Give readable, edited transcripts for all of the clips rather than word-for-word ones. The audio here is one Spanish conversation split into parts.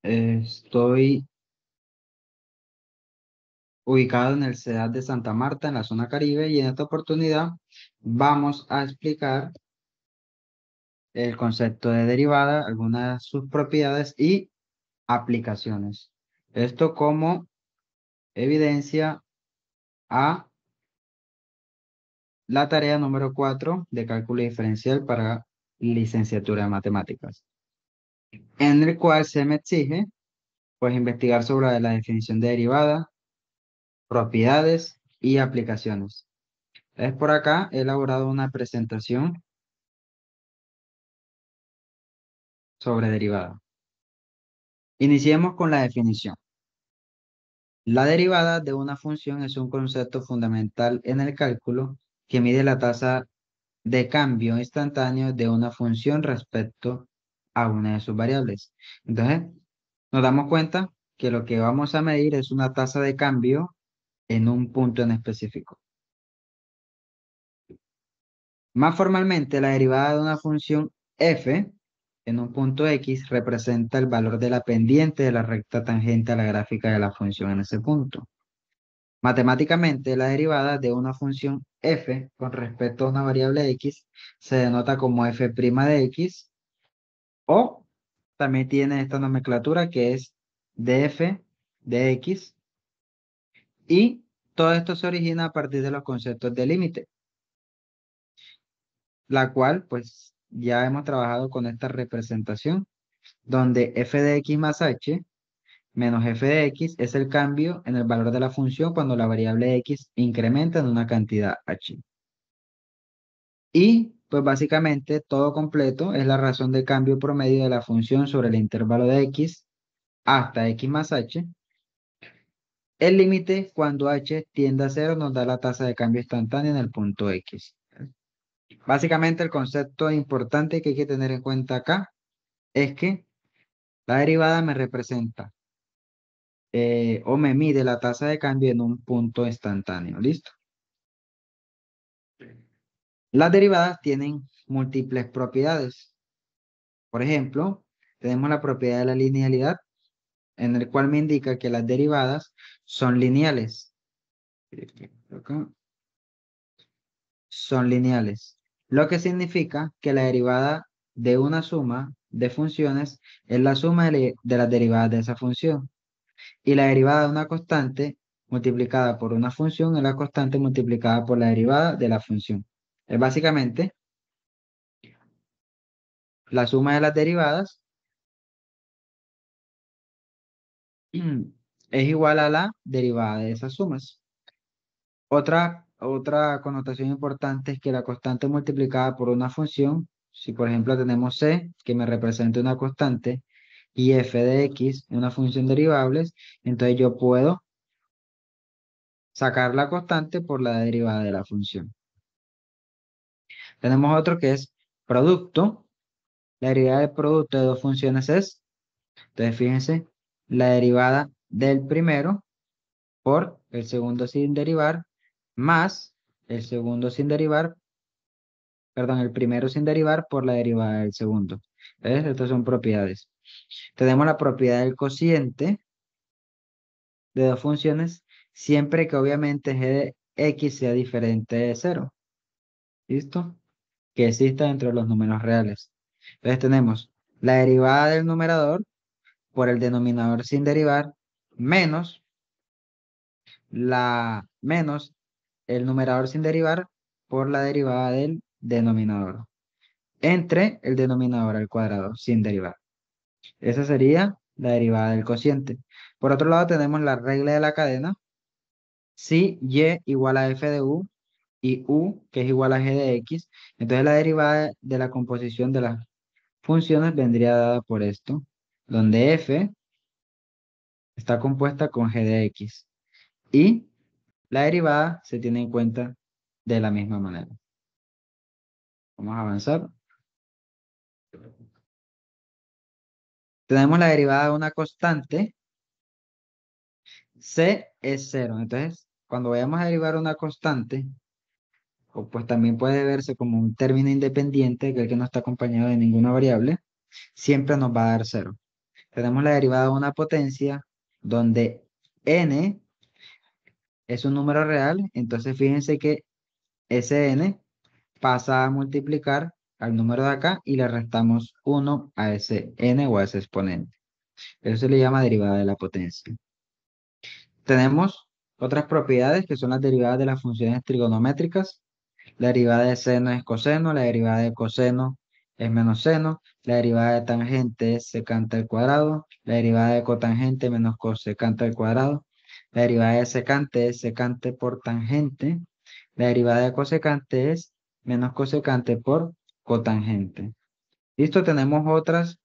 Estoy ubicado en el CEDAT de Santa Marta, en la zona Caribe, y en esta oportunidad vamos a explicar el concepto de derivada, algunas de sus propiedades y aplicaciones. Esto como evidencia a la tarea número 4 de cálculo diferencial para licenciatura de matemáticas, en el cual se me exige pues investigar sobre la definición de derivada, propiedades y aplicaciones. Es por acá, he elaborado una presentación sobre derivada. Iniciemos con la definición. La derivada de una función es un concepto fundamental en el cálculo que mide la tasa de cambio instantáneo de una función respecto a una de sus variables. Entonces, nos damos cuenta que lo que vamos a medir es una tasa de cambio en un punto en específico. Más formalmente, la derivada de una función f en un punto x representa el valor de la pendiente de la recta tangente a la gráfica de la función en ese punto. Matemáticamente, la derivada de una función f con respecto a una variable x se denota como f' de x, o también tiene esta nomenclatura que es df de x, y todo esto se origina a partir de los conceptos de límite, la cual pues ya hemos trabajado con esta representación, donde f de x más h menos f de x es el cambio en el valor de la función cuando la variable x incrementa en una cantidad h. Y pues básicamente todo completo es la razón de cambio promedio de la función sobre el intervalo de x hasta x más h. El límite cuando h tiende a cero nos da la tasa de cambio instantánea en el punto x. Básicamente el concepto importante que hay que tener en cuenta acá es que la derivada me representa o me mide la tasa de cambio en un punto instantáneo. ¿Listo? Las derivadas tienen múltiples propiedades. Por ejemplo, tenemos la propiedad de la linealidad, en el cual me indica que las derivadas son lineales. Acá. Son lineales, lo que significa que la derivada de una suma de funciones es la suma de las derivadas de esa función. Y la derivada de una constante multiplicada por una función es la constante multiplicada por la derivada de la función. Es básicamente la suma de las derivadas es igual a la derivada de esas sumas. Otra connotación importante es que la constante multiplicada por una función, si por ejemplo tenemos c, que me representa una constante, y f de x, una función derivables, entonces yo puedo sacar la constante por la derivada de la función. Tenemos otro que es producto. La derivada del producto de dos funciones es, entonces fíjense, la derivada del primero por el segundo sin derivar, más el segundo sin derivar, perdón, el primero sin derivar por la derivada del segundo. ¿Ves? Estas son propiedades. Tenemos la propiedad del cociente de dos funciones, siempre que obviamente g de x sea diferente de cero. ¿Listo? Que exista entre los números reales. Entonces tenemos la derivada del numerador por el denominador sin derivar, menos menos el numerador sin derivar por la derivada del denominador, entre el denominador al cuadrado sin derivar. Esa sería la derivada del cociente. Por otro lado, tenemos la regla de la cadena. Si y igual a f de u y u, que es igual a g de x, entonces la derivada de la composición de las funciones vendría dada por esto, donde f está compuesta con g de x. Y la derivada se tiene en cuenta de la misma manera. Vamos a avanzar. Tenemos la derivada de una constante. C es cero. Entonces, cuando vayamos a derivar una constante, o pues también puede verse como un término independiente, que no está acompañado de ninguna variable, siempre nos va a dar cero. tenemos la derivada de una potencia donde n es un número real, entonces fíjense que ese n pasa a multiplicar al número de acá y le restamos 1 a ese n o a ese exponente. Eso se le llama derivada de la potencia. Tenemos otras propiedades que son las derivadas de las funciones trigonométricas. La derivada de seno es coseno, la derivada de coseno es menos seno, la derivada de tangente es secante al cuadrado, la derivada de cotangente menos cosecante al cuadrado, la derivada de secante es secante por tangente, la derivada de cosecante es menos cosecante por cotangente. Listo, tenemos otras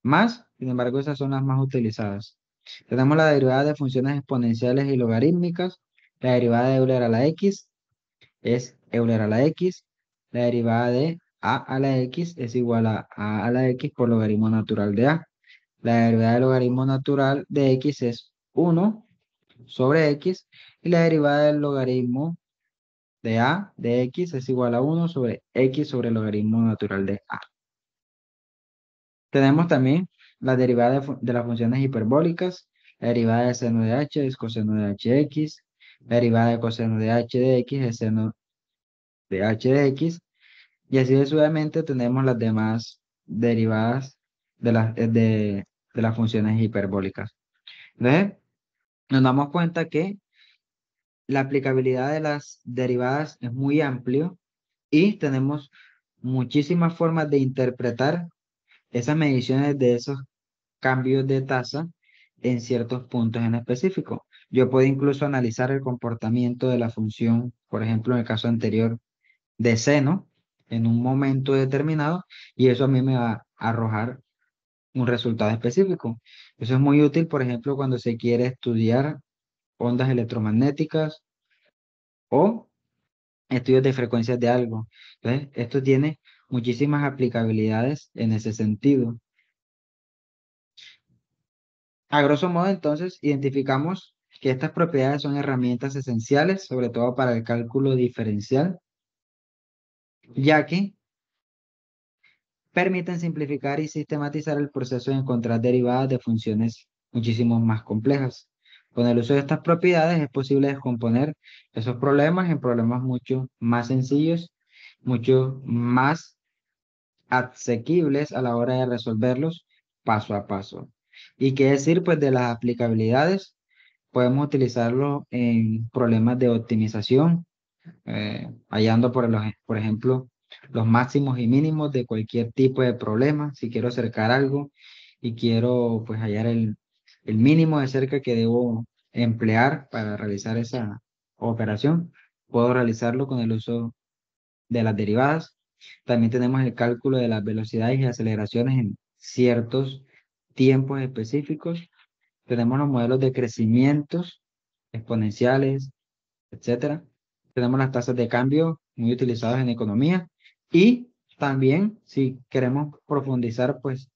más, sin embargo, esas son las más utilizadas. Tenemos la derivada de funciones exponenciales y logarítmicas, la derivada de Euler a la x es Euler a la x, la derivada de a la x es igual a la x por logaritmo natural de a. La derivada del logaritmo natural de x es 1 sobre x y la derivada del logaritmo de a de x es igual a 1 sobre x sobre el logaritmo natural de a. Tenemos también la derivada de las funciones hiperbólicas. La derivada de seno de h es coseno de hx. La derivada de coseno de h de x es seno de h de x. Y así sucesivamente tenemos las demás derivadas de las funciones hiperbólicas. Entonces, nos damos cuenta que la aplicabilidad de las derivadas es muy amplio y tenemos muchísimas formas de interpretar esas mediciones de esos cambios de tasa en ciertos puntos en específico. Yo puedo incluso analizar el comportamiento de la función, por ejemplo, en el caso anterior, de seno en un momento determinado y eso a mí me va a arrojar un resultado específico. Eso es muy útil, por ejemplo, cuando se quiere estudiar ondas electromagnéticas o estudios de frecuencias de algo. Entonces, esto tiene muchísimas aplicabilidades en ese sentido. A grosso modo, entonces, identificamos que estas propiedades son herramientas esenciales, sobre todo para el cálculo diferencial, ya que permiten simplificar y sistematizar el proceso de encontrar derivadas de funciones muchísimo más complejas. Con el uso de estas propiedades es posible descomponer esos problemas en problemas mucho más sencillos, mucho más asequibles a la hora de resolverlos paso a paso. ¿Y qué decir pues de las aplicabilidades? Podemos utilizarlo en problemas de optimización, hallando por ejemplo los máximos y mínimos de cualquier tipo de problema. Si quiero acercar algo y quiero pues hallar el mínimo de cerca que debo emplear para realizar esa operación, puedo realizarlo con el uso de las derivadas. También tenemos el cálculo de las velocidades y aceleraciones en ciertos tiempos específicos. Tenemos los modelos de crecimientos exponenciales, etcétera. Tenemos las tasas de cambio muy utilizadas en economía y también si queremos profundizar pues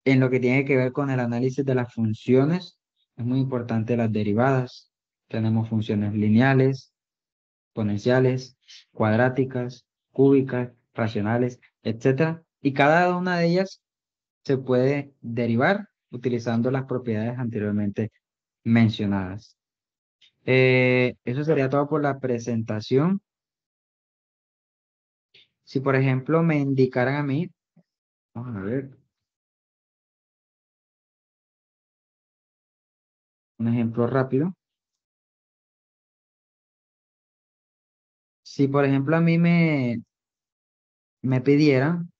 en lo que tiene que ver con el análisis de las funciones, es muy importante las derivadas. Tenemos funciones lineales, exponenciales, cuadráticas, cúbicas, racionales, etcétera. Y cada una de ellas se puede derivar utilizando las propiedades anteriormente mencionadas. Eso sería todo por la presentación. Si por ejemplo me indicaran a mí, vamos a ver, un ejemplo rápido. Si por ejemplo a mí me pidieran,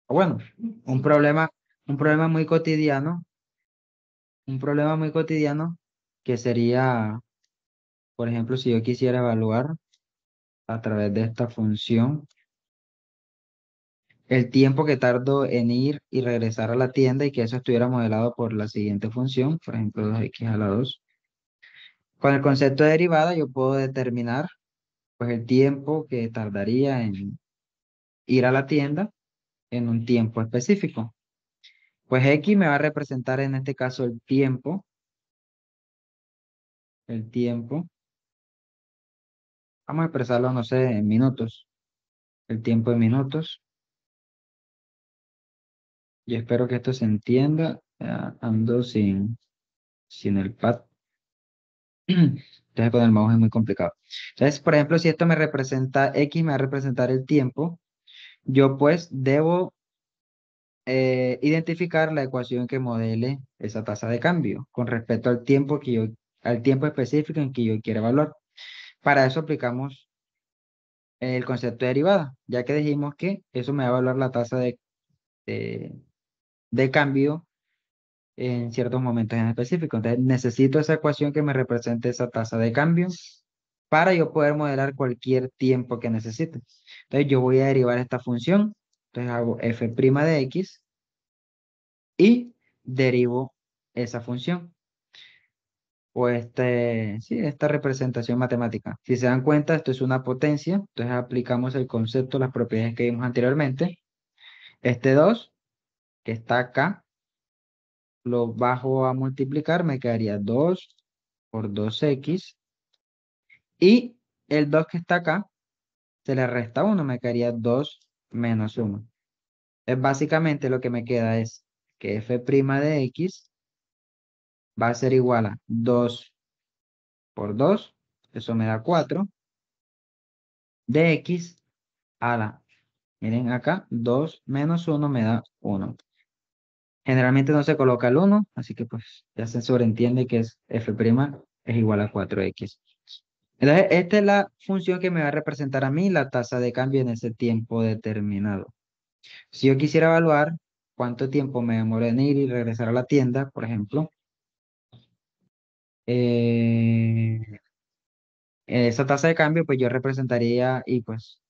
o bueno, un problema, un problema muy cotidiano, un problema muy cotidiano que sería, por ejemplo, si yo quisiera evaluar a través de esta función el tiempo que tardo en ir y regresar a la tienda y que eso estuviera modelado por la siguiente función, por ejemplo, 2x a la 2. Con el concepto de derivada yo puedo determinar pues el tiempo que tardaría en ir a la tienda en un tiempo específico. Pues X me va a representar en este caso el tiempo, vamos a expresarlo, no sé, en minutos, el tiempo en minutos. Yo espero que esto se entienda. Ando sin el pad. Entonces con el mouse es muy complicado. Entonces, por ejemplo, si esto me representa X, me va a representar el tiempo, yo pues debo identificar la ecuación que modele esa tasa de cambio con respecto al tiempo específico en que yo quiero evaluar. Para eso aplicamos el concepto de derivada, ya que dijimos que eso me va a evaluar la tasa de, de cambio en ciertos momentos en específico. Entonces necesito esa ecuación que me represente esa tasa de cambio para yo poder modelar cualquier tiempo que necesite. Entonces yo voy a derivar esta función. Entonces hago f' de x y derivo esa función o sí, esta representación matemática. Si se dan cuenta, esto es una potencia. Entonces aplicamos el concepto, las propiedades que vimos anteriormente. Este 2 que está acá, lo bajo a multiplicar, me quedaría 2 por 2x. Y el 2 que está acá, se le resta 1, me quedaría 2 menos 1. Es básicamente lo que me queda es que f' de x va a ser igual a 2 por 2, eso me da 4, de x a la, miren acá, 2 menos 1 me da 1. Generalmente no se coloca el 1, así que pues ya se sobreentiende que es f' es igual a 4x. Entonces, esta es la función que me va a representar a mí la tasa de cambio en ese tiempo determinado. Si yo quisiera evaluar cuánto tiempo me demoró en ir y regresar a la tienda, por ejemplo, eh, esa tasa de cambio, pues yo representaría y pues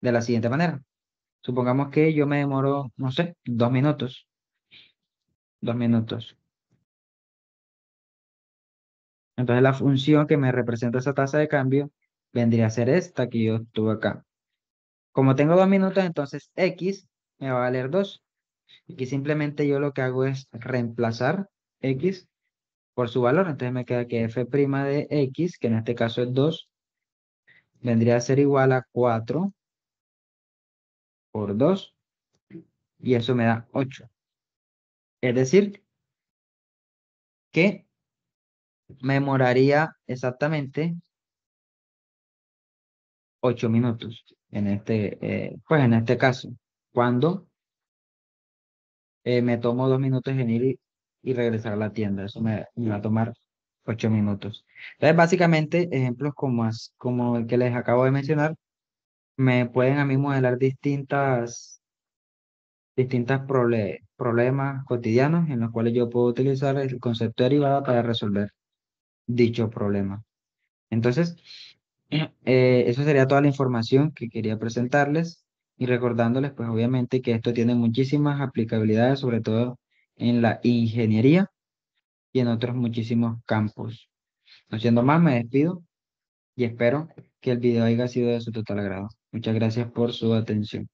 de la siguiente manera. Supongamos que yo me demoro, no sé, 2 minutos. 2 minutos. Entonces la función que me representa esa tasa de cambio vendría a ser esta que yo tuve acá. Como tengo 2 minutos, entonces x me va a valer 2. Aquí simplemente yo lo que hago es reemplazar x por su valor. Entonces me queda que f' de x, que en este caso es 2, vendría a ser igual a 4 por 2 y eso me da 8. Es decir, que me demoraría exactamente 8 minutos pues en este caso, cuando me tomo 2 minutos en ir y regresar a la tienda. Eso me va a tomar 8 minutos. Entonces, básicamente, ejemplos como el que les acabo de mencionar, me pueden a mí modelar distintas problemas cotidianos en los cuales yo puedo utilizar el concepto de derivada para resolver dicho problema. Entonces, eso sería toda la información que quería presentarles y recordándoles, pues obviamente que esto tiene muchísimas aplicabilidades, sobre todo en la ingeniería y en otros muchísimos campos. No siendo más, me despido y espero que el video haya sido de su total agrado. Muchas gracias por su atención.